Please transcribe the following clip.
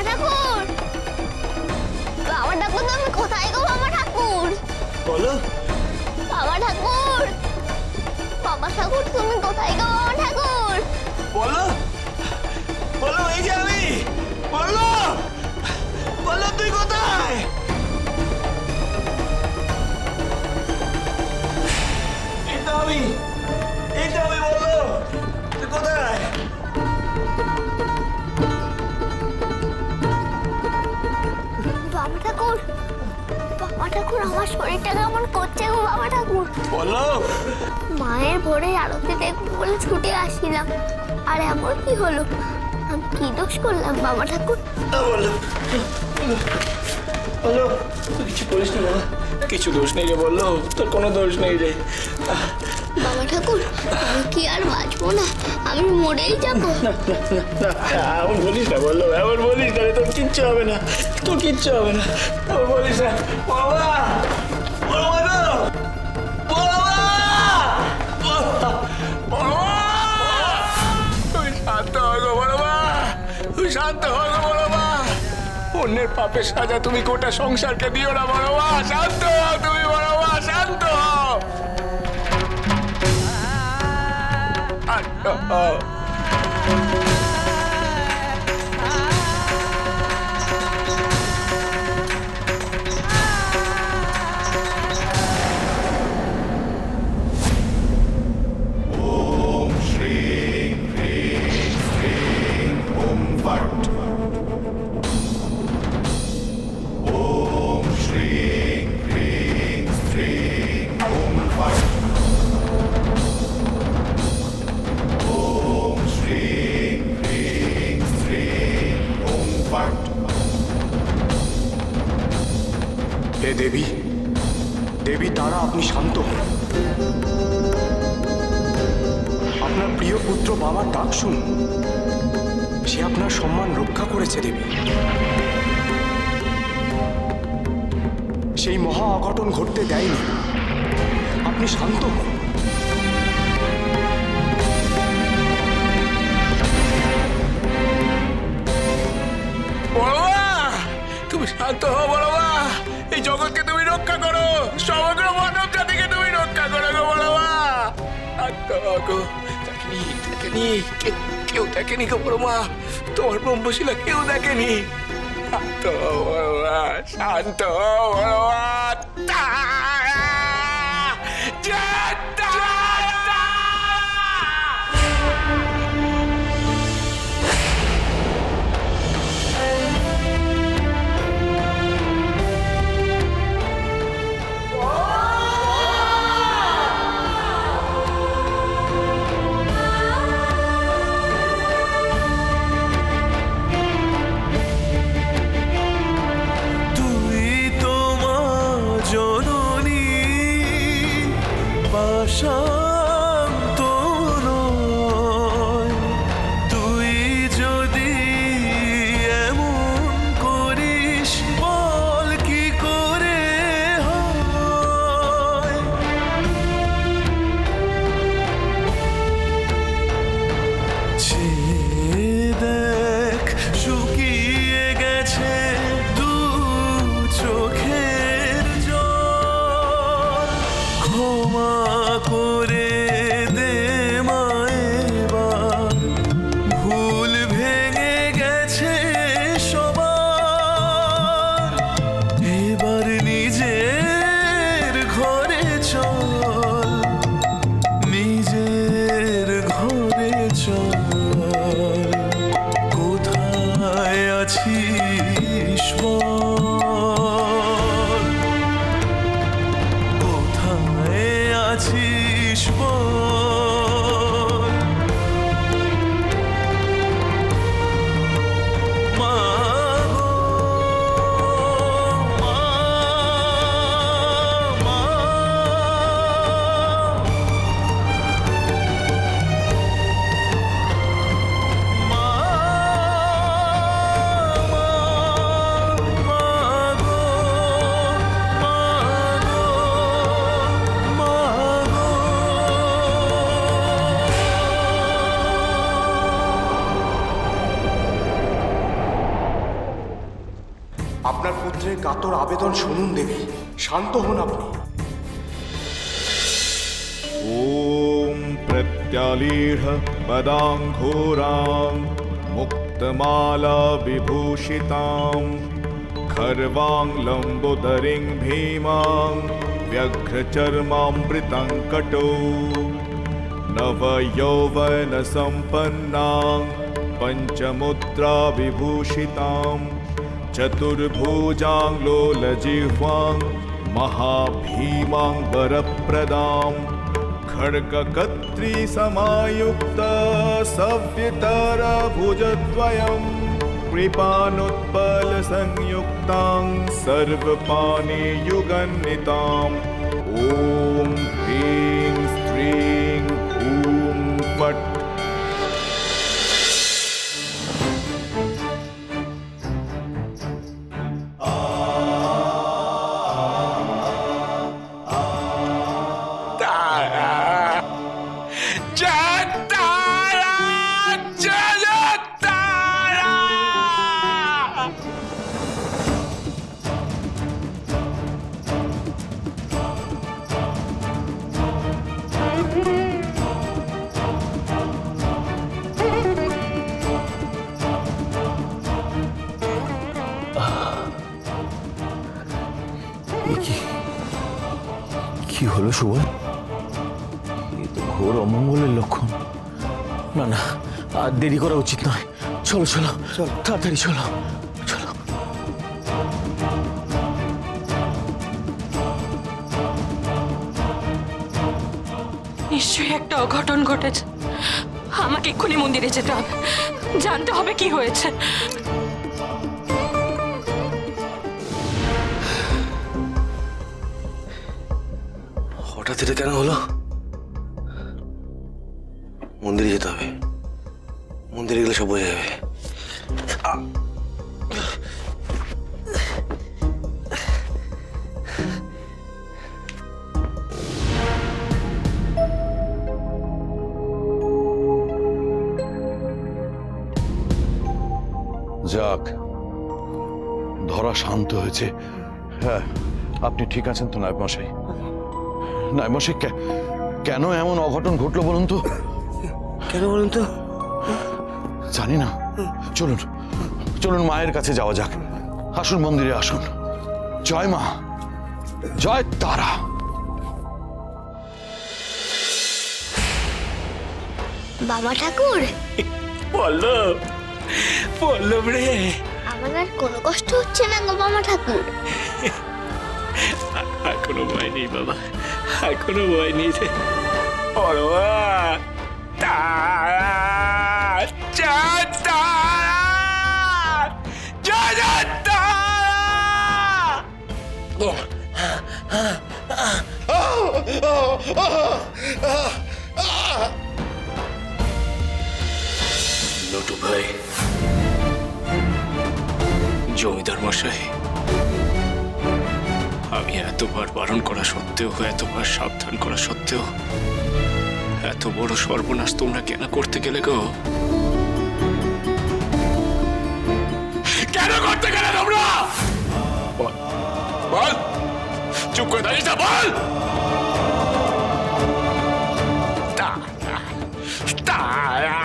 ঠাকুর, বাবা ঠাকুর, তুমি কোথায় গো বাবা ঠাকুর? বলো বাবা ঠাকুর, বাবা ঠাকুর, তুমি কোথায় গো বাবা ঠাকুর? বলো বলো, এই যে আমি। বলো বলো, তুই কোথায়? এই তো আমি, বলো তুই কোথায়? বাবা ঠাকুর, বাবা ঠাকুর, আমার শরীরটা কেমন করছে গো বাবা ঠাকুর? বলো। মায়ের ভোরে আরতি দেখবো বলে ছুটে আসছিলাম, আর এমন কি হলো? আমি কি দোষ করলাম বাবা ঠাকুর? বলো বলো, তুই কিছু করিস না বাবা। কিছু দোষ নেই রে, বললো তোর কোনো দোষ নেই রে। বাবা ঠাকুর, আমি কি আর বাঁচবো না? আমি মরেই যাবো। এমন বলিস না, বললো এমন বলিস না, তোর কিচ্ছু হবে না, তোর কিচ্ছু হবে না, এমন বলিস না বাবা। শান্ত হও গো বড় মা, অন্যের পাপের সাজা তুমি গোটা সংসারকে দিও না বড় মা। শান্ত হও তুমি বড় মা, শান্ত হও। হে দেবী, দেবী তারা, আপনি শান্ত হন। আপনার প্রিয় পুত্র বাবার ডাক শুনুন, সে আপনার সম্মান রক্ষা করেছে দেবী। সেই মহা অঘটন ঘটতে দেয়নি, আপনি শান্ত হন। তুমি শান্ত হও বড় মা, এই জগৎকে তুমি রক্ষা করো, সমগ্র মানব জাতিকে তুমি রক্ষা করো গো বড় মা। শান্ত হও গো, দেখেনি কেউ দেখেনি গো বড় মা, তোমার ব্রহ্মশিলা কেউ দেখেনি। শান্ত হও বড় মা, শান্ত হও বড় মা। আপনার পুত্রের কাতর আবেদন শুনুন দেবী, শান্ত হন আপনি। ॐ प्रत्यालीढ पदाङ्घोरां मुक्तमाला विभूषितां खर्वां लम्बोदरीं भीमां व्यघ्रचर्मामृतं कटौ नवयौवनसम्पन्नां पञ्चमुद्रा विभूषितां चतुर्भुजां लोलजिह्वां महाभीमां वरप्रदां खड्गकत्री समायुक्त सव्यतरभुजद्वयं कृपानुत्पल संयुक्तां सर्वपाणियुगन्वितां ॐ ह्रीं स्त्रीं ॐ फट्। কি হলো সুবল? এ তো ঘোর অমঙ্গলের লক্ষণ। না না, আর দেরি করা উচিত নয়। চলো চলো চলো, তাড়াতাড়ি চলো চলো। নিশ্চয়ই একটা অঘটন ঘটেছে। আমাকে এক্ষুনি মন্দিরে যেতে হবে, জানতে হবে কি হয়েছে। হঠাৎ এটা কেন হলো? মন্দিরে যেতে হবে, মন্দিরে গেলে সব বোঝা যাবে। যাক, ধরা শান্ত হয়েছে। হ্যাঁ, আপনি ঠিক আছেন তো নায়েব মশাই? নায়েব মশাই, কেন এমন অঘটন ঘটলো বলুন তো? কেন বলুন তো? জানি না। চলুন চলুন, মায়ের কাছে যাওয়া যাক। আসুন, মন্দিরে আসুন। জয় মা, জয় তারা। বাবা ঠাকুর, পল্লব, পল্লব রে, আমার আর কোনো কষ্ট হচ্ছে না গো বাবা ঠাকুর। আর কোনো ভয় নেই বাবা, আর কোনো ভয় নেই রে। পরোয়া তারা, জয় তারা, জয় জয় তারা। নটু ভাই, জমিদার মশাই, আমি এতবার বারণ করা সত্ত্বেও, এতবার সাবধান করা সত্ত্বেও এত বড় সর্বনাশ তোমরা কেন করতে গেলে গো? কেন করতে গেলে তোমরা? বল বল, চুপ করে দাঁড়িয়ে যা, বল। তারা তারা,